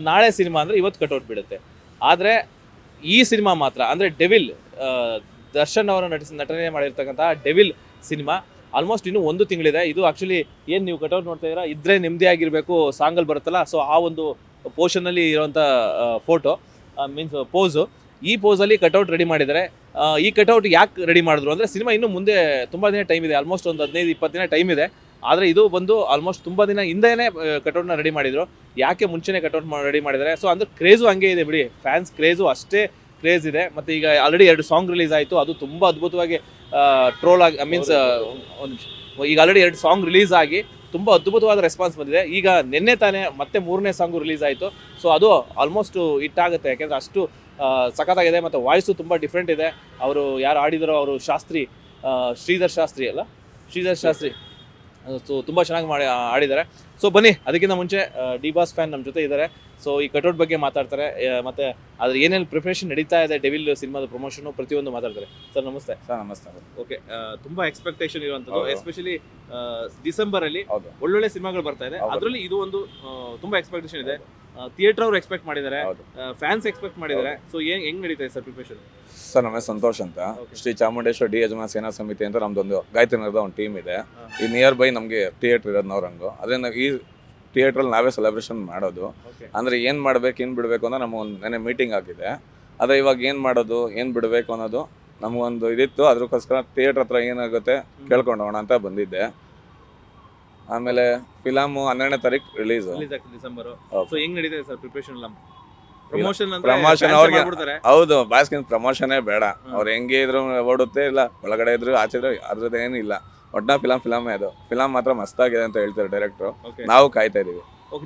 ನಾಳೆ ಸಿನಿಮಾ ಅಂದರೆ ಇವತ್ತು ಕಟ್ಔಟ್ ಬಿಡುತ್ತೆ. ಆದರೆ ಈ ಸಿನಿಮಾ ಮಾತ್ರ ಅಂದರೆ ಡೆವಿಲ್, ದರ್ಶನ್ ಅವರು ನಟನೆ ಮಾಡಿರ್ತಕ್ಕಂಥ ಡೆವಿಲ್ ಸಿನಿಮಾ ಆಲ್ಮೋಸ್ಟ್ ಇನ್ನೂ 1 ತಿಂಗಳಿದೆ. ಇದು ಆ್ಯಕ್ಚುಲಿ ಏನು ನೀವು ಕಟ್ಔಟ್ ನೋಡ್ತಾ ಇದ್ದೀರಾ, ಇದ್ರೆ ನೆಮ್ಮದಿ ಆಗಿರಬೇಕು ಸಾಂಗಲ್ಲಿ ಬರುತ್ತಲ್ಲ, ಸೊ ಆ ಒಂದು ಪೋರ್ಷನಲ್ಲಿ ಇರೋವಂಥ ಫೋಟೋ ಮೀನ್ಸ್ ಪೋಸು, ಈ ಪೋಸಲ್ಲಿ ಕಟ್ಔಟ್ ರೆಡಿ ಮಾಡಿದ್ದಾರೆ. ಈ ಕಟ್ಔಟ್ ಯಾಕೆ ರೆಡಿ ಮಾಡಿದ್ರು ಅಂದರೆ ಸಿನಿಮಾ ಇನ್ನೂ ಮುಂದೆ ತುಂಬ ದಿನ ಟೈಮ್ ಇದೆ, ಆಲ್ಮೋಸ್ಟ್ ಒಂದು 15-20 ದಿನ ಟೈಮ್ ಇದೆ. ಆದರೆ ಇದು ಬಂದು ಆಲ್ಮೋಸ್ಟ್ ತುಂಬ ದಿನ ಹಿಂದೆಯೇ ಕಟ್ಔಟ್ನ ರೆಡಿ ಮಾಡಿದರು. ಯಾಕೆ ಮುಂಚೆನೇ ಕಟ್ಔಟ್ ರೆಡಿ ಮಾಡಿದ್ದಾರೆ, ಸೊ ಅಂದರೆ ಕ್ರೇಜು ಹಂಗೆ ಇದೆ ಬಿಡಿ, ಫ್ಯಾನ್ಸ್ ಕ್ರೇಜು ಅಷ್ಟೇ ಕ್ರೇಜ್ ಇದೆ. ಮತ್ತು ಈಗ ಆಲ್ರೆಡಿ 2 ಸಾಂಗ್ ರಿಲೀಸ್ ಆಯಿತು, ಅದು ತುಂಬ ಅದ್ಭುತವಾಗಿ ಟ್ರೋಲ್ ಆಗಿ ಮೀನ್ಸ್ ಈಗ ಆಲ್ರೆಡಿ 2 ಸಾಂಗ್ ರಿಲೀಸ್ ಆಗಿ ತುಂಬ ಅದ್ಭುತವಾದ ರೆಸ್ಪಾನ್ಸ್ ಬಂದಿದೆ. ಈಗ ನಿನ್ನೆ ತಾನೇ ಮತ್ತೆ 3ನೇ ಸಾಂಗು ರಿಲೀಸ್ ಆಯಿತು, ಸೊ ಅದು ಆಲ್ಮೋಸ್ಟ್ ಹಿಟ್ ಆಗುತ್ತೆ, ಯಾಕೆಂದರೆ ಅಷ್ಟು ಸಖತ್ತಾಗಿದೆ. ಮತ್ತು ವಾಯ್ಸು ತುಂಬ ಡಿಫ್ರೆಂಟ್ ಇದೆ. ಅವರು ಯಾರು ಆಡಿದಾರೋ ಅವರು ಶಾಸ್ತ್ರಿ, ಶ್ರೀಧರ್ ಶಾಸ್ತ್ರಿ ಸೊ ತುಂಬ ಚೆನ್ನಾಗಿ ಆಡಿದ್ದಾರೆ. ಸೊ ಬನ್ನಿ, ಅದಕ್ಕಿಂತ ಮುಂಚೆ ಡಿ ಬಾಸ್ ಫ್ಯಾನ್ ನಮ್ಮ ಜೊತೆ ಇದ್ದಾರೆ. ಸೊ ಈ ಕಟ್ಔಟ್ ಬಗ್ಗೆ ಮಾತಾಡ್ತಾರೆ, ಮತ್ತು ಅದ್ರ ಏನೇನು ಪ್ರಿಪ್ರೇಷನ್ ನಡೀತಾ ಇದೆ ಡೆವಿಲ್ ಸಿನಿಮಾದ ಪ್ರಮೋಷನು ಪ್ರತಿಯೊಂದು ಮಾತಾಡ್ತಾರೆ. ಸರ್ ನಮಸ್ತೆ. ಸರ್ ನಮಸ್ತೆ. ಓಕೆ, ತುಂಬ ಎಕ್ಸ್ಪೆಕ್ಟೇಷನ್ ಇರುವಂಥದ್ದು, ಎಸ್ಪೆಷಲಿ ಡಿಸೆಂಬರಲ್ಲಿ ಒಳ್ಳೊಳ್ಳೆ ಸಿನಿಮಾಗಳು ಬರ್ತಾ ಇದೆ. ಅದರಲ್ಲಿ ಇದು ಒಂದು ತುಂಬ ಎಕ್ಸ್ಪೆಕ್ಟೇಷನ್ ಇದೆ. ಥಿಯೇಟರ್ ಅವರು ಎಕ್ಸ್ಪೆಕ್ಟ್ ಮಾಡಿದ್ದಾರೆ, ಫ್ಯಾನ್ಸ್ ಎಕ್ಸ್ಪೆಕ್ಟ್ ಮಾಡಿದ್ದಾರೆ. ಸೊ ಹೆಂಗ್ ನಡೀತಾ ಇದೆ ಸರ್ ಪ್ರಿಪ್ರೇಷನ್? ಸರ್ ನಮ್ಮ ಸಂತೋಷ್ ಅಂತ, ಶ್ರೀ ಚಾಮುಂಡೇಶ್ವರ ಡಿ ಯಜಮಾನ ಸೇನಾ ಸಮಿತಿ ಅಂತ ನಮ್ದೊಂದು ಗಾಯತ್ರಿ ನಗರದ ಒಂದು ಟೀಮ್ ಇದೆ. ಈ ನಿಯರ್ ಬೈ ನಮಗೆ ಥಿಯೇಟರ್ ಇರೋದು ನವರಂಗು. ಅದರಿಂದ ಈ ಥಿಯೇಟ್ರಲ್ಲಿ ನಾವೇ ಸೆಲೆಬ್ರೇಷನ್ ಮಾಡೋದು. ಅಂದರೆ ಏನು ಮಾಡ್ಬೇಕು ಏನು ಬಿಡಬೇಕು ಅಂತ ನಮಗೊಂದು ನೆನೆ ಮೀಟಿಂಗ್ ಆಗಿದೆ. ಅದೇ ಇವಾಗ ಏನು ಮಾಡೋದು ಏನು ಬಿಡಬೇಕು ಅನ್ನೋದು ನಮಗೊಂದು ಇದಿತ್ತು. ಅದಕ್ಕೋಸ್ಕರ ಥಿಯೇಟ್ರ್ ಹತ್ರ ಏನಾಗುತ್ತೆ ಕೇಳ್ಕೊಂಡು ಹೋಗೋಣ ಅಂತ ಬಂದಿದ್ದೆ. ಆಮೇಲೆ ಫಿಲಮು 12ನೇ ತಾರೀಕು ರಿಲೀಸ್ ಆಗ್ತದೆ ಡಿಸೆಂಬರ್. ಸೊ ಹೆಂಗ್ ನಡೀತಿದೆ ಸರ್ ಪ್ರಿಪರೇಷನ್? ಪ್ರಮೋಷನ್ ಅವ್ರಿಗೆ ಹೌದು, ಬಾಸ್ಕಿನ್ ಪ್ರಮೋಷನೇ ಬೇಡ. ಅವ್ರು ಹೆಂಗೆ ಇದ್ರು ಓಡುತ್ತೆ, ಇಲ್ಲ ಒಳಗಡೆ ಇದ್ರು ಆಚೆ ಇದ್ರು ಅದ್ರದ್ದು ಏನಿಲ್ಲ. ಒಟ್ನ ಫಿಲಮೇ ಅದು. ಫಿಲಮ್ ಮಾತ್ರ ಮಸ್ತಾಗಿದೆ ಅಂತ ಹೇಳ್ತಾರೆ ಡೈರೆಕ್ಟ್ರು. ನಾವು ಕಾಯ್ತಾ ಇದೀವಿ.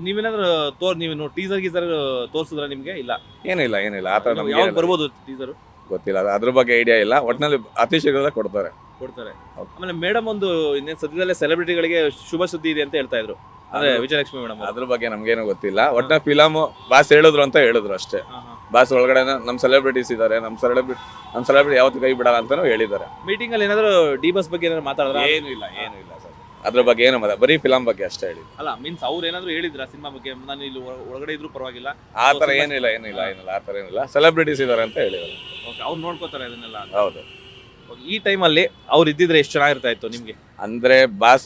ನೀವೇನಾದ್ರು ನೀವು ಟೀಸರ್ ಗೀಸರ್ ತೋರಿಸಿದ್ರೆ ನಿಮ್ಗೆ? ಇಲ್ಲ ಏನಿಲ್ಲ ಆ ಥರ ನಮ್ಗೆ ಬರ್ಬೋದು ಟೀಸರ್ ಗೊತ್ತಿಲ್ಲ, ಅದ್ರ ಬಗ್ಗೆ ಐಡಿಯಾ ಇಲ್ಲ. ಒಟ್ಟಿನಲ್ಲಿ ಅತಿ ಶೀಘ್ರದಲ್ಲೇ ಕೊಡ್ತಾರೆ. ಆಮೇಲೆ ಮೇಡಮ್ ಒಂದು ಇನ್ನೇನು ಸದ್ಯದಲ್ಲೇ ಸೆಲೆಬ್ರಿಟಿಗಳಿಗೆ ಶುಭ ಸುದ್ದಿ ಇದೆ ಅಂತ ಹೇಳ್ತಾ ಇದ್ರು, ಅಂದ್ರೆ ವಿಜಯಲಕ್ಷ್ಮಿ ಮೇಡಮ್. ಅದ್ರ ಬಗ್ಗೆ ನಮ್ಗೇನು ಗೊತ್ತಿಲ್ಲ. ಒಟ್ಟಿನ ಫಿಲಮ್ ಬಾಸ್ ಹೇಳಿದ್ರು ಅಂತ ಹೇಳಿದ್ರು ಅಷ್ಟೇ. ಬಾಸ್ ಒಳಗಡೆ ನಮ್ಮ ಸೆಲೆಬ್ರಿಟೀಸ್ ಇದ್ದಾರೆ, ನಮ್ಮ ಸೆಲೆಬ್ರಿಟಿ ಯಾವತ್ತು ಕೈ ಬಿಡಲ್ಲ ಅಂತಾನು ಹೇಳಿದ್ದಾರೆ. ಮೀಟಿಂಗ್ ಅಲ್ಲಿ ಏನಾದ್ರು ಡಿ ಬಸ್ ಬಗ್ಗೆ ಏನಾದ್ರು ಮಾತಾಡಿದ್ರೆ? ಏನು ಇಲ್ಲ ಸರ್, ಅದ್ರ ಬಗ್ಗೆ ಏನು ಬರೀ ಫಿಲಮ್ ಬಗ್ಗೆ ಅಷ್ಟೇ ಹೇಳಿ. ಅಲ್ಲ ಮೀನ್ಸ್ ಅವ್ರು ಏನಾದ್ರು ಹೇಳಿದ್ರ ಸಿನಿಮಾ ಬಗ್ಗೆ, ನಾನು ಇಲ್ಲಿ ಒಳಗಡೆ ಇದ್ರು ಪರವಾಗಿಲ್ಲ ಆ ಥರ ಏನಿಲ್ಲ ಆ ಥರ ಏನಿಲ್ಲ. ಸೆಲೆಬ್ರಿಟೀಸ್ ಇದ್ದಾರೆ ಅಂತ ಹೇಳಿದ್ದಾರೆ. ಅವ್ರು ನೋಡ್ಕೋತಾರೆ ಅದನ್ನೆಲ್ಲ. ಹೌದು. ಈ ಟೈಮಲ್ಲಿ ಅವ್ರು ಇದ್ದಿದ್ರೆ ಎಷ್ಟು ಚೆನ್ನಾಗಿರ್ತಾ ಇತ್ತು ನಿಮ್ಗೆ? ಅಂದ್ರೆ ಬಾಸ್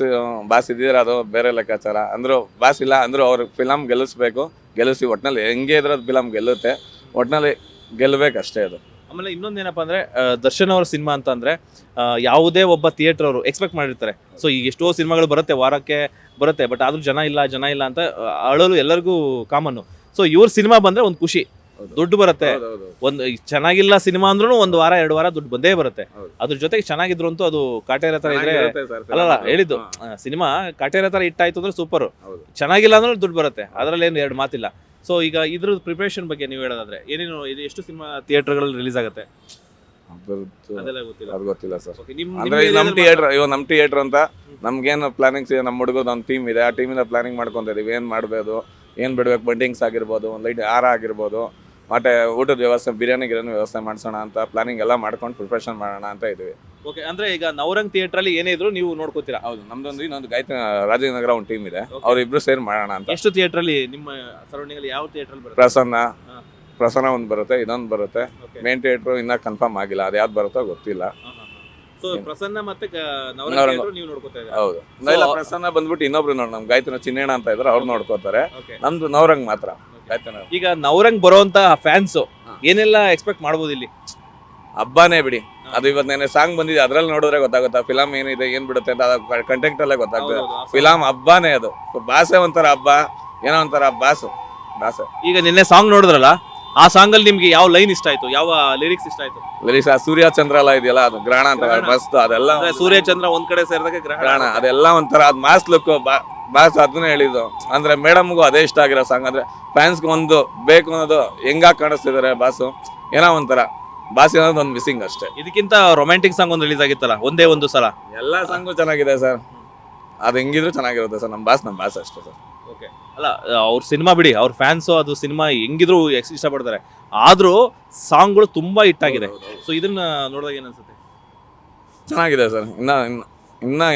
ಇದ್ದಿದ್ರೆ ಅದು ಬೇರೆ ಲೆಕ್ಕಾಚಾರ. ಅಂದ್ರು ಬಾಸ್ ಇಲ್ಲ ಅಂದ್ರು ಅವ್ರ ಫಿಲಮ್ ಗೆಲ್ಲಿಸಿ ಒಟ್ನಲ್ಲಿ ಹೆಂಗೆ ಇದ್ರೆ ಅದು ಫಿಲಮ್ ಗೆಲ್ಲುತ್ತೆ. ಒಟ್ನಲ್ಲಿ ಗೆಲ್ಲಬೇಕಷ್ಟೇ ಅದು. ಆಮೇಲೆ ಇನ್ನೊಂದೇನಪ್ಪ ಅಂದರೆ ದರ್ಶನ್ ಅವರ ಸಿನಿಮಾ ಅಂತಂದರೆ ಯಾವುದೇ ಒಬ್ಬ ಥಿಯೇಟರ್ ಅವರು ಎಕ್ಸ್ಪೆಕ್ಟ್ ಮಾಡಿರ್ತಾರೆ. ಸೊ ಈಗ ಎಷ್ಟೋ ಸಿನಿಮಾಗಳು ಬರುತ್ತೆ, ವಾರಕ್ಕೆ ಬರುತ್ತೆ, ಬಟ್ ಆದರೂ ಜನ ಇಲ್ಲ ಅಂತ ಅಳಲು ಎಲ್ಲರಿಗೂ ಕಾಮನ್ನು. ಸೊ ಇವ್ರ ಸಿನಿಮಾ ಬಂದರೆ ಒಂದು ಖುಷಿ, ದುಡ್ಡು ಬರುತ್ತೆ. ಒಂದು ಚೆನ್ನಾಗಿಲ್ಲ ಸಿನಿಮಾ ಅಂದ್ರೂ 1 ವಾರ 2 ವಾರ ದುಡ್ಡು ಬಂದೇ ಬರುತ್ತೆ. ಅದ್ರ ಜೊತೆಗೆ ಚೆನ್ನಾಗಿದ್ರು ಅಂತೂ ಅದು ಕಾಟೇರ ಥರ ಇದ್ರೆ ಅಲ್ಲ ಹೇಳಿದ್ದು, ಸಿನಿಮಾ ಕಾಟೇರ ಥರ ಇಟ್ಟಾಯ್ತು ಅಂದ್ರೆ ಸೂಪರ್. ಚೆನ್ನಾಗಿಲ್ಲ ಅಂದ್ರೆ ದುಡ್ಡು ಬರುತ್ತೆ, ಅದರಲ್ಲಿ ಏನು 2 ಮಾತಿಲ್ಲ. ಸೊ ಈಗ ಇದ್ರ ಪ್ರಿಪರೇಷನ್ ಬಗ್ಗೆ ನೀವು ಹೇಳೋದಾದ್ರೆ ಏನೇನು, ಎಷ್ಟು ಸಿನಿಮಾ ಥಿಯೇಟರ್ಗಳಲ್ಲಿ ರಿಲೀಸ್ ಆಗುತ್ತೆ? ಅದು ಗೊತ್ತಿಲ್ಲ ಸರ್. ಅಂದ್ರೆ ನಮ್ಮ ಥಿಯೇಟರ್ ಅಂತ ನಮ್ಗೇನು ಪ್ಲಾನಿಂಗ್ಸ್ ಇದೆ. ನಮ್ಮ ಹುಡುಗರು ನಮ್ಮ ಟೀಮ್ ಇದೆ, ಆ ಟೀಮಿಂದ ಪ್ಲಾನಿಂಗ್ ಮಾಡ್ಕೊಂತ ಇದೀವಿ. ಏನು ಮಾಡ್ಬೋದು, ಏನು ಬಿಡ್ಬೇಕು, ಬಂಡಿಂಗ್ಸ್ ಆಗಿರ್ಬೋದು, ಒಂದು ಲೈಟ್ ಹಾರ ಆಗಿರ್ಬೋದು, ಮತ್ತೆ ಊಟದ ವ್ಯವಸ್ಥೆ, ಬಿರಿಯಾನಿ ವ್ಯವಸ್ಥೆ ಮಾಡಿಸೋಣ ಅಂತ ಪ್ಲಾನಿಂಗ್ ಎಲ್ಲ ಮಾಡ್ಕೊಂಡು ಪ್ರಿಪರೇಷನ್ ಮಾಡೋಣ ಅಂತ ಇದೀವಿ. ಓಕೆ, ಅಂದ್ರೆ ಈಗ ನವರಂಗ್ ಥಿಯೇಟರ್ ಅಲ್ಲಿ ಏನೇ ಇದ್ರು ನೀವು ನೋಡ್ಕೋತೀರಾ? ಹೌದು, ನಮ್ದೊಂದು ಇನ್ನೊಂದು ಗಾಯತ್ರಿ ರಾಜನಗರ ಒಂದು ಟೀಮ್ ಇದೆ, ಅವ್ರಿಬ್ರು ಸೇರಿ ಮಾಡೋಣ ಅಂತ. ಎಷ್ಟು ಥಿಯೇಟರ್ ಅಲ್ಲಿ ನಿಮ್ಮ ಸರೌಂಡಿಂಗ್ ಅಲ್ಲಿ ಯಾವ ಥಿಯೇಟರ್ ಅಲ್ಲಿ ಬರುತ್ತೆ? ಪ್ರಸನ್ನ ಒಂದು ಬರುತ್ತೆ, ಇದೊಂದು ಬರುತ್ತೆ. ಮೇನ್ ಥಿಯೇಟರ್ ಇನ್ನ ಕನ್ಫರ್ಮ್ ಆಗಿಲ್ಲ, ಅದು ಯಾವ್ದು ಬರುತ್ತೋ ಗೊತ್ತಿಲ್ಲ. ಸೊ ಪ್ರಸನ್ನ ಮತ್ತೆ ನವರಂಗ್ ನೀವು ನೋಡ್ಕೋತಾ ಇದ್ದೀರಾ? ಹೌದು, ಇಲ್ಲ ಪ್ರಸನ್ನ ಬಂದ್ಬಿಟ್ಟು ಇನ್ನೊಬ್ರು ನಮ್ ಗಾಯತ್ರಿ ಚಿನ್ನಣ್ಣ ಅಂತ ಇದ್ರೆ ಅವ್ರು ನೋಡ್ಕೋತಾರೆ. ನಮ್ದು ನವರಂಗ್ ಮಾತ್ರ. ಈಗ ನವರಂಗ್ ಬರುವಂತ ಫ್ಯಾನ್ಸ್ ಏನೆಲ್ಲ ಎಕ್ಸ್ಪೆಕ್ಟ್ ಮಾಡ್ಬೋದು ಇಲ್ಲಿ? ಹಬ್ಬನೇ ಬಿಡಿ, ಅದು ಇವತ್ತು ನೆನೆ ಸಾಂಗ್ ಬಂದಿದೆ, ಅದ್ರಲ್ಲಿ ನೋಡಿದ್ರೆ ಗೊತ್ತಾಗುತ್ತಾ ಫಿಲಮ್ ಏನಿದೆ ಏನ್ ಬಿಡುತ್ತೆ ಅಂತ. ಕಂಟೆಂಟ್ ಅಲ್ಲೇ ಗೊತ್ತಾಗ್ತದೆ. ಫಿಲಮ್ ಹಬ್ಬನೇ ಅದು. ಭಾಷೆ ಒಂಥರ ಹಬ್ಬ, ಏನೋ ಒಂಥರ ಬಾಸು. ಈಗ ನಿನ್ನೆ ಸಾಂಗ್ ನೋಡಿದ್ರಲ್ಲ, ಆ ಸಾಂಗ್ ಅಲ್ಲಿ ನಿಮ್ಗೆ ಯಾವ ಲೈನ್ ಇಷ್ಟ ಆಯ್ತು, ಯಾವ ಲಿರಿಕ್ಸ್ ಇಷ್ಟ ಆಯ್ತು? ಲಿರಿಕ್ಸ್ ಸೂರ್ಯ ಚಂದ್ರ ಎಲ್ಲ ಇದೆಯಲ್ಲ, ಅದು ಗ್ರಹಣ ಅಂತ ಮಸ್ತ್. ಅದೆಲ್ಲ ಸೂರ್ಯ ಚಂದ್ರ ಒಂದ್ ಕಡೆ ಸೇರಿದಾಗ ಗ್ರಹಣ, ಅದೆಲ್ಲ ಒಂಥರ ಅದು ಮಾಸ್ ಲುಕ್. ಬಾಸ್ ಅದನ್ನ ಹೇಳಿದ್ದು. ಅಂದ್ರೆ ಮೇಡಮ್ಗೂ ಅದೇ ಇಷ್ಟ ಆಗಿರೋ ಸಾಂಗ್. ಅಂದ್ರೆ ಫ್ಯಾನ್ಸ್ಗೆ ಒಂದು ಬೇಕು ಅನ್ನೋದು ಹೆಂಗಾಗಿ ಕಾಣಿಸ್ತಿದ್ದಾರೆ ಬಾಸು, ಏನೋ ಒಂಥರ ಬಾಸ್ ಅನ್ನೋದು ಒಂದು ಮಿಸ್ಸಿಂಗ್ ಅಷ್ಟೇ. ಇದಕ್ಕಿಂತ ರೊಮ್ಯಾಂಟಿಕ್ ಸಾಂಗ್ ಒಂದು ರಿಲೀಸ್ ಆಗಿತ್ತಲ್ಲ ಒಂದೇ ಒಂದು ಸಲ? ಎಲ್ಲ ಸಾಂಗು ಚೆನ್ನಾಗಿದೆ ಸರ್, ಅದು ಹೆಂಗಿದ್ರು ಚೆನ್ನಾಗಿರುತ್ತೆ ಸರ್. ನಮ್ಮ ಬಾಸ್ ಅಷ್ಟೇ ಸರ್. ಓಕೆ, ಅಲ್ಲ ಅವ್ರ ಸಿನಿಮಾ ಬಿಡಿ, ಅವ್ರ ಫ್ಯಾನ್ಸು ಅದು ಸಿನಿಮಾ ಹೆಂಗಿದ್ರು ಇಷ್ಟಪಡ್ತಾರೆ, ಆದ್ರೂ ಸಾಂಗ್ಗಳು ತುಂಬಾ ಹಿಟ್ ಆಗಿದೆ. ಸೊ ಇದನ್ನ ನೋಡಿದಾಗ ಏನ್ ಅನ್ಸುತ್ತೆ? ಚೆನ್ನಾಗಿದೆ ಸರ್.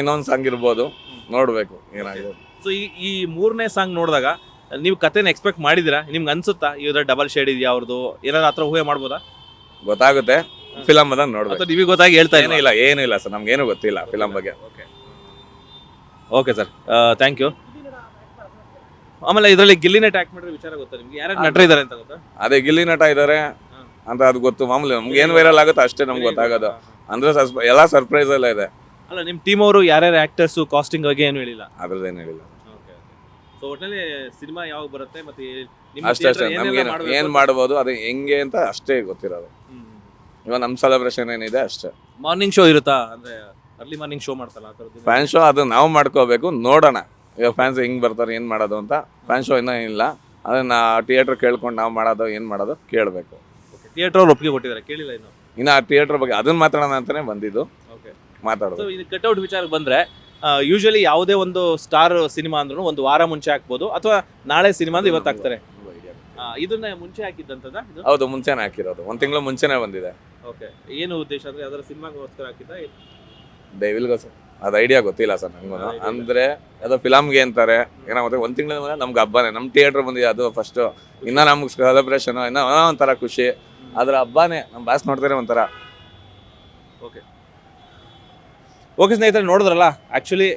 ಇನ್ನೊಂದು ಸಾಂಗ್ ಇರ್ಬೋದು, ನೋಡ್ಬೇಕು ಏನಾಗಿದೆ. ಸೊ ಈ 3ನೇ ಸಾಂಗ್ ನೋಡಿದಾಗ ನೀವು ಕತೆನ ಎಕ್ಸ್ಪೆಕ್ಟ್ ಮಾಡಿದಿರಾ? ನಿಮ್ಗೆ ಅನ್ಸುತ್ತಾ ಇದ್ರ ಡಬಲ್ ಶೇಡ್ ಇದೆಯಾ ಅವ್ರದ್ದು? ಏನಾದ್ರು ಆ ಥರ ಊಹೆ ಮಾಡ್ಬೋದಾ? ಗೊತ್ತಾಗುತ್ತೆ, ಫಿಲಮ್ ಅದ ನೋಡ್ಬೇಕು. ಅಥವಾ ನಿಮಗೆ ಗೊತ್ತಾಗಿ ಹೇಳ್ತಾ ಏನೂ ಇಲ್ಲ ಸರ್, ನಮ್ಗೇನು ಗೊತ್ತಿಲ್ಲ ಫಿಲಮ್ ಬಗ್ಗೆ. Okay sir, thank you. ಆಮೇಲೆ ಇದರಲ್ಲಿ ಗಿಲ್ಲಿ ನಟ ಆಕ್ಟ್ ಮಾಡಿರೋ ವಿಚಾರ ಗೊತ್ತಾ ನಿಮ್ಗೆ? ಯಾರು ನಟರು ಇದ್ದಾರೆ ಅಂತ ಗೊತ್ತಾ? ಅದೇ ಗಿಲ್ಲಿ ನಟ ಇದ್ದಾರೆ ಅಂತ ಅದು ಗೊತ್ತು. ಮಾಮೂಲಿ ನಮ್ಗೆ ಏನು ವೈರಲ್ ಆಗುತ್ತೆ ಅಷ್ಟೇ ನಮ್ಗೆ ಗೊತ್ತಾಗೋದು. ಅಂದ್ರೆ ಎಲ್ಲ ಸರ್ಪ್ರೈಸ್ ಎಲ್ಲ ಇದೆ. ಅಲ್ಲ, ನಿಮ್ಮ ಟೀಮ್ ಅವರು ಯಾರ್ಯಾರು ಆಕ್ಟರ್ಸ್ ಕಾಸ್ಟಿಂಗ್ ಬಗ್ಗೆ ಏನು ಹೇಳಿಲ್ಲ? ಅದ್ರದ್ದೇನು ಹೇಳಿಲ್ಲ. ಸೊ ಒಟ್ಟಿನಲ್ಲಿ ಸಿನಿಮಾ ಯಾವಾಗ ಬರುತ್ತೆ ಮತ್ತೆ ಅಷ್ಟೇ ನಮ್ಗೆ ಏನ್ ಮಾಡ್ಬೋದು ಅದು ಹೆಂಗೆ ಅಂತ ಅಷ್ಟೇ ಗೊತ್ತಿರೋದು. ಇವಾಗ ನಮ್ಮ ಸೆಲೆಬ್ರೇಷನ್ ಏನಿದೆ ಅಷ್ಟೇ. ಮಾರ್ನಿಂಗ್ ಶೋ ಇರುತ್ತಾ? ಅಂದ್ರೆ ಅರ್ಲಿ ಮಾರ್ನಿಂಗ್ ಶೋ ಮಾಡ್ತಾರಲ್ಲ ಆ ಥರದ್ದು? ಫ್ಯಾನ್ ಶೋ ಅದು ನಾವು ಮಾಡ್ಕೋಬೇಕು, ನೋಡೋಣ ಇವಾಗ ಫ್ಯಾನ್ಸ್ ಹೆಂಗ್ ಬರ್ತಾರೆ ಏನು ಮಾಡೋದು ಅಂತ. ಫ್ಯಾನ್ ಶೋ ಇನ್ನೂ ಇಲ್ಲ, ಅದನ್ನ ಥಿಯೇಟರ್ ಕೇಳ್ಕೊಂಡು ನಾವು ಮಾಡೋದು ಏನು ಮಾಡೋದು ಕೇಳಬೇಕು. ಥಿಯೇಟರ್ ಅವ್ರು ಒಪ್ಪಿಗೆ ಕೊಟ್ಟಿದ್ದಾರೆ, ಕೇಳಿಲ್ಲ ಇನ್ನು ಆ ಥಿಯೇಟರ್ ಬಗ್ಗೆ ಅದನ್ನ ಮಾತಾಡೋಣ ಅಂತಾನೆ ಬಂದಿದ್ದು. ಮಾತಾಡೋದು. ಸೊ ಇದು ಕಟ್ಔಟ್ ವಿಚಾರಕ್ಕೆ ಬಂದ್ರೆ ಯೂಶಲಿ ಯಾವುದೇ ಒಂದು ಸ್ಟಾರ್ ಸಿನಿಮಾ ಅಂದ್ರೂ ಒಂದು ವಾರ ಮುಂಚೆ ಹಾಕ್ಬೋದು, ಅಥವಾ ನಾಳೆ ಸಿನಿಮಾ ಅಂದ್ರೆ ಇವತ್ತು ಹಾಕ್ತಾರೆ. ಇದನ್ನ ಮುಂಚೆ ಹಾಕಿದ್ದಂತದ? ಹೌದು, ಮುಂಚೆನೆ ಹಾಕಿರೋದು, 1 ತಿಂಗಳು ಮುಂಚೆನೆ ಬಂದಿದೆ. ಓಕೆ, ಏನು ಉದ್ದೇಶ ಅಂದ್ರೆ ಅದರ ಸಿನಿಮಾಗೋಸ್ಕರ ಹಾಕಿದ್ದ? ದೈವಿಲ್ಗೋಸ್ಕರ ಅದು ಐಡಿಯಾ ಗೊತ್ತಿಲ್ಲ ಸರ್ ನಂಗೂ. ಅಂದ್ರೆ ಅದು ಫಿಲಮ್ಗೆ ಅಂತಾರೆ ಏನೋ, ಮತ್ತೆ 1 ತಿಂಗಳ ಮೇಲೆ ನಮ್ಗೆ ಹಬ್ಬನೇ, ನಮ್ಮ ಥಿಯೇಟರ್ ಬಂದಿದೆ ಅದು ಫಸ್ಟ್. ಇನ್ನ ನಮ್ಗೆ ಸೆಲೆಬ್ರೇಷನ್ ಇನ್ನೂ ಒಂಥರ ಖುಷಿ, ಅದ್ರ ಹಬ್ಬನೇ. ನಮ್ಮ ಬಾಸ್ ನೋಡ್ತಾರೆ ಒಂಥರ. ಓಕೆ ಸ್ನೇಹಿತರೆ, ನೋಡಿದ್ರಲ್ಲ, ಆ್ಯಕ್ಚುಲಿ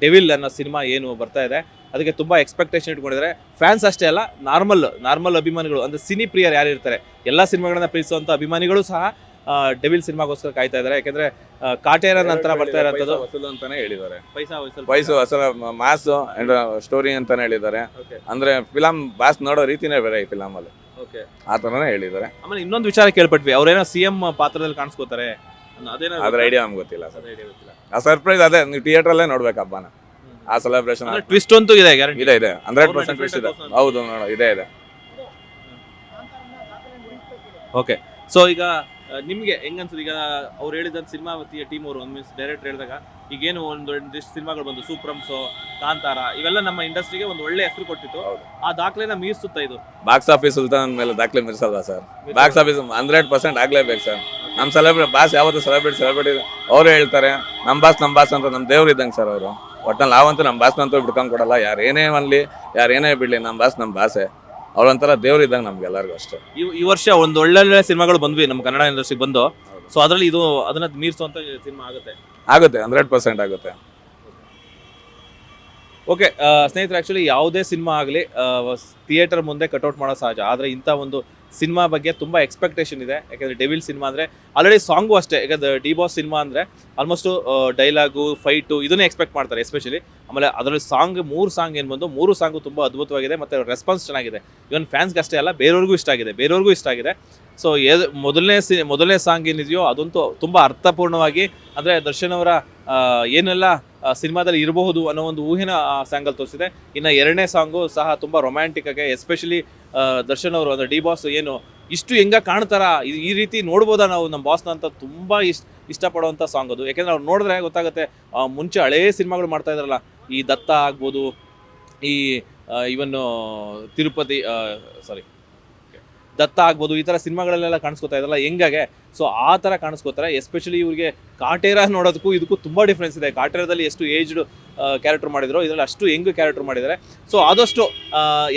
ಡೆವಿಲ್ ಅನ್ನೋ ಸಿನಿಮಾ ಏನು ಬರ್ತಾ ಇದೆ ಅದಕ್ಕೆ ತುಂಬ ಎಕ್ಸ್ಪೆಕ್ಟೇಷನ್ ಇಟ್ಕೊಂಡಿದ್ದಾರೆ. ಫ್ಯಾನ್ಸ್ ಅಷ್ಟೇ ಅಲ್ಲ, ನಾರ್ಮಲ್ ಅಭಿಮಾನಿಗಳು ಅಂದರೆ ಸಿನಿ ಪ್ರಿಯರ್ ಯಾರು ಇರ್ತಾರೆ, ಎಲ್ಲ ಸಿನಿಮಾಗಳನ್ನ ಪ್ರೀತಿಸುವಂಥ ಅಭಿಮಾನಿಗಳು ಸಹ ಡೆವಿಲ್ ಸಿನಿಮಾಗೋಸ್ಕರ ಕಾಯ್ತಾ ಇದ್ದಾರೆ. ಯಾಕೆಂದರೆ ಕಾಟೇರ ನಂತರ ಬರ್ತಾ ಇರೋಂಥದ್ದು ವಸೂಲು ಅಂತಾನೆ ಹೇಳಿದ್ದಾರೆ. ಪೈಸಾ ಅಸಲ ಮಾಸ್ ಅಂಡ್ ಸ್ಟೋರಿ ಅಂತಾನೆ ಹೇಳಿದ್ದಾರೆ. ಅಂದ್ರೆ ಫಿಲಮ್ ಬಾಸ್ ನೋಡೋ ರೀತಿನೇ ಬೇರೆ ಈ ಫಿಲಮ್ ಅಲ್ಲಿ, ಆ ಥರನೇ ಹೇಳಿದ್ದಾರೆ. ಆಮೇಲೆ ಇನ್ನೊಂದು ವಿಚಾರ ಕೇಳ್ಪಟ್ವಿ, ಅವ್ರೇನೋ CM ಪಾತ್ರದಲ್ಲಿ ಕಾಣಿಸ್ಕೋತಾರೆ, ಅದ್ರ ಐಡಿಯಾ ನಮ್ಗೆ ಗೊತ್ತಿಲ್ಲ ಸರ್. ಆ ಸರ್ಪ್ರೈಸ್ ಅದೇ, ನೀವು ಥಿಯೇಟರ್ ಅಲ್ಲೇ ನೋಡ್ಬೇಕು ಹಬ್ಬನ. ಆ ಸೆಲೆಬ್ರೇಷನ್ ಟ್ವಿಸ್ಟ್ ಅಂತೂ ಇದೆ, ಇದೆ 100% ಟ್ವಿಸ್ಟ್ ಇದೆ. ಹೌದು, ನೋಡೋ ಇದೆ. ಓಕೆ, ಸೊ ಈಗ ನಿಮಗೆ ಹೆಂಗನ್ಸುತ್ತೆ? ಈಗ ಅವ್ರು ಹೇಳಿದಂತ ಸಿನಿಮಾ ಟೀಮ್ ಅವರು ಮೀನ್ಸ್ ಡೈರೆಕ್ಟರ್ ಹೇಳಿದಾಗ ಈಗೇನು ಒಂದಿಷ್ಟು ಸಿನಿಮಾಗಳು ಬಂದು, ಸೂಪ್ರಮ್ಸೋ, ಕಾಂತಾರ, ಇವೆಲ್ಲ ನಮ್ಮ ಇಂಡಸ್ಟ್ರಿಗೆ ಒಂದು ಒಳ್ಳೆ ಹೆಸರು ಕೊಟ್ಟಿತ್ತು. ಆ ದಾಖಲೆನ ಮೀರಿಸುತ್ತಾ ಇದು? ಬಾಕ್ಸ್ ಆಫೀಸ್ ಸುಲ್ತಾನ್ ಮೇಲೆ ದಾಖಲೆ ಮೀರಿಸಲ್ವಾ ಸರ್? ಬಾಕ್ಸ್ ಆಫೀಸ್ 100% ಆಗ್ಲೇಬೇಕು ಸರ್. ನಮ್ಮ ಬಾಸ್ ಯಾವತ್ತು ಸೆಲೆಬ್ರಿಟಿ ಅವರೇ ಹೇಳ್ತಾರೆ, ನಮ್ಮ ಬಾಸ್ ಅಂತ ನಮ್ಮ ದೇವ್ರು ಇದ್ದಂಗೆ ಸರ್ ಅವರು. ಒಟ್ಟಲ್ಲಿ ನಾವಂತೂ ನಮ್ಮ ಬಾಸ್ನಂತೂ ಬಿಡ್ಕೊಂಡು ಕೊಡಲ್ಲ. ಯಾರೇನೇ ಅನ್ಲಿ, ಯಾರೇನೇ ಬಿಡಲಿ, ನಮ್ಮ ಬಾಸೇ. ಅವ್ರೊಂಥರ ದೇವ್ರು ಇದ್ದಂಗೆ ನಮ್ಗೆಲ್ಲರಿಗೂ ಅಷ್ಟೇ. ಈ ವರ್ಷ ಒಂದು ಒಳ್ಳೊಳ್ಳೆ ಸಿನಿಮಾಗಳು ಬಂದ್ವಿ ನಮ್ಮ ಕನ್ನಡ ಇಂಡಸ್ಟ್ರಿಗೆ ಬಂದು. ಸೊ ಅದರಲ್ಲಿ ಇದು ಅದನ್ನ ಮೀರಿಸುವಂತ ಸಿನಿಮಾ ಆಗುತ್ತೆ 100% ಆಗುತ್ತೆ. ಓಕೆ ಸ್ನೇಹಿತರೆ, ಆ್ಯಕ್ಚುಲಿ ಯಾವುದೇ ಸಿನಿಮಾ ಆಗಲಿ ಥಿಯೇಟರ್ ಮುಂದೆ ಕಟ್ಔಟ್ ಮಾಡೋ ಸಹಜ. ಆದರೆ ಇಂಥ ಒಂದು ಸಿನಿಮಾ ಬಗ್ಗೆ ತುಂಬ ಎಕ್ಸ್ಪೆಕ್ಟೇಷನ್ ಇದೆ. ಯಾಕೆಂದರೆ ಡೆವಿಲ್ ಸಿನಿಮಾ ಅಂದರೆ ಆಲ್ರೆಡಿ ಸಾಂಗು ಅಷ್ಟೇ. ಯಾಕಂದರೆ ಡಿ ಬಾಸ್ ಸಿನಿಮಾ ಅಂದರೆ ಆಲ್ಮೋಸ್ಟು ಡೈಲಾಗು, ಫೈಟು ಇದನ್ನೇ ಎಕ್ಸ್ಪೆಕ್ಟ್ ಮಾಡ್ತಾರೆ ಎಸ್ಪೆಷಲಿ. ಆಮೇಲೆ ಅದರಲ್ಲಿ3 ಸಾಂಗ್ ಏನು ಬಂದು 3 ಸಾಂಗು ತುಂಬ ಅದ್ಭುತವಾಗಿದೆ ಮತ್ತು ರೆಸ್ಪಾನ್ಸ್ ಚೆನ್ನಾಗಿದೆ. ಇವನ್ ಫ್ಯಾನ್ಸ್ಗೆ ಅಷ್ಟೇ ಅಲ್ಲ, ಬೇರೆಯವ್ರಿಗೂ ಇಷ್ಟ ಆಗಿದೆ. ಸೊ ಮೊದಲನೇ ಸಾಂಗ್ ಏನಿದೆಯೋ ಅದಂತೂ ತುಂಬ ಅರ್ಥಪೂರ್ಣವಾಗಿ, ಅಂದರೆ ದರ್ಶನ್ ಅವರ ಏನೆಲ್ಲ ಸಿನಿಮಾದಲ್ಲಿ ಇರಬಹುದು ಅನ್ನೋ ಒಂದು ಊಹಿನ ಸಾಂಗಲ್ಲಿ ತೋರಿಸಿದೆ. ಇನ್ನು 2ನೇ ಸಾಂಗು ಸಹ ತುಂಬ ರೊಮ್ಯಾಂಟಿಕ್ ಆಗಿ, ಎಸ್ಪೆಷಲಿ ದರ್ಶನ್ ಅವರು ಅಂದರೆ ಡಿ ಬಾಸ್ ಏನು ಇಷ್ಟು ಹೆಂಗ ಕಾಣ್ತಾರ, ಈ ರೀತಿ ನೋಡ್ಬೋದಾ ನಾವು ನಮ್ಮ ಬಾಸ್ನ ಅಂತ ತುಂಬ ಇಷ್ಟಪಡುವಂಥ ಸಾಂಗ್ ಅದು. ಯಾಕೆಂದರೆ ಅವ್ರು ನೋಡಿದ್ರೆ ಗೊತ್ತಾಗುತ್ತೆ, ಮುಂಚೆ ಹಳೇ ಸಿನಿಮಾಗಳು ಮಾಡ್ತಾ ಇದ್ರಲ್ಲ, ಈ ದತ್ತ ಆಗ್ಬೋದು, ಈ ಇವನ್ನು ತಿರುಪತಿ ದತ್ತ ಆಗ್ಬೋದು, ಈ ಥರ ಸಿನಿಮಾಗಳಲ್ಲೆಲ್ಲ ಕಾಣಿಸ್ಕೊತಾ ಇದ್ರಲ್ಲ ಹೆಂಗಾಗೆ. ಸೊ ಆ ಥರ ಕಾಣಿಸ್ಕೋತಾರೆ. ಎಸ್ಪೆಷಲಿ ಇವ್ರಿಗೆ ಕಾಟೇರ ನೋಡೋದಕ್ಕೂ ಇದಕ್ಕೂ ತುಂಬ ಡಿಫ್ರೆನ್ಸ್ ಇದೆ. ಕಾಟೇರದಲ್ಲಿ ಎಷ್ಟು ಏಜ್ಡ್ ಕ್ಯಾರೆಕ್ಟರ್ ಮಾಡಿದ್ರು, ಇದರಲ್ಲಿ ಅಷ್ಟು ಯಂಗ್ ಕ್ಯಾರೆಕ್ಟರ್ ಮಾಡಿದ್ದಾರೆ. ಸೊ ಆದಷ್ಟು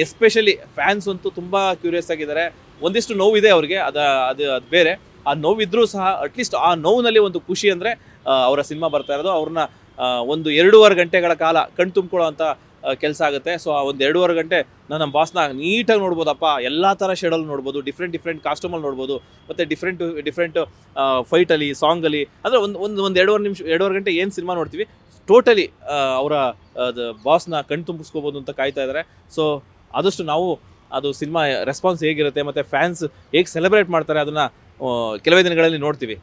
ಎಸ್ಪೆಷಲಿ ಫ್ಯಾನ್ಸ್ ಅಂತೂ ತುಂಬ ಕ್ಯೂರಿಯಸ್ ಆಗಿದ್ದಾರೆ. ಒಂದಿಷ್ಟು ನೋವಿದೆ ಅವ್ರಿಗೆ, ಅದು ಬೇರೆ. ಆ ನೋವಿದ್ರೂ ಸಹ ಅಟ್ಲೀಸ್ಟ್ ಆ ನೋವಿನಲ್ಲಿ ಒಂದು ಖುಷಿ ಅಂದರೆ ಅವರ ಸಿನಿಮಾ ಬರ್ತಾ ಇರೋದು. ಅವ್ರನ್ನ 1-2.5 ಗಂಟೆಗಳ ಕಾಲ ಕಣ್ ತುಂಬಿಕೊಳ್ಳೋ ಅಂಥ ಕೆಲಸ ಆಗುತ್ತೆ. ಸೊ ಆ 1-2.5 ಗಂಟೆ ನಮ್ಮ ಬಾಸ್ನ ನೀಟಾಗಿ ನೋಡ್ಬೋದಪ್ಪ. ಎಲ್ಲ ಥರ ಶೇಡಲ್ಲಿ ನೋಡ್ಬೋದು, ಡಿಫ್ರೆಂಟ್ ಕಾಸ್ಟ್ಯೂಮಲ್ಲಿ ನೋಡ್ಬೋದು, ಮತ್ತು ಡಿಫ್ರೆಂಟ್ ಫೈಟಲ್ಲಿ, ಸಾಂಗಲ್ಲಿ. ಅಂದರೆ ಒಂದು 2.5 ಗಂಟೆ ಏನು ಸಿನಿಮಾ ನೋಡ್ತೀವಿ, ಟೋಟಲಿ ಅವರ ಬಾಸ್ನ ಕಣ್ ತುಂಬಿಸ್ಕೋಬೋದು ಅಂತ ಕಾಯ್ತಾ ಇದ್ದಾರೆ. ಸೊ ಆದಷ್ಟು ನಾವು ಅದು ಸಿನಿಮಾ ರೆಸ್ಪಾನ್ಸ್ ಹೇಗಿರುತ್ತೆ ಮತ್ತು ಫ್ಯಾನ್ಸ್ ಹೇಗೆ ಸೆಲೆಬ್ರೇಟ್ ಮಾಡ್ತಾರೆ ಅದನ್ನು ಕೆಲವೇ ದಿನಗಳಲ್ಲಿ ನೋಡ್ತೀವಿ.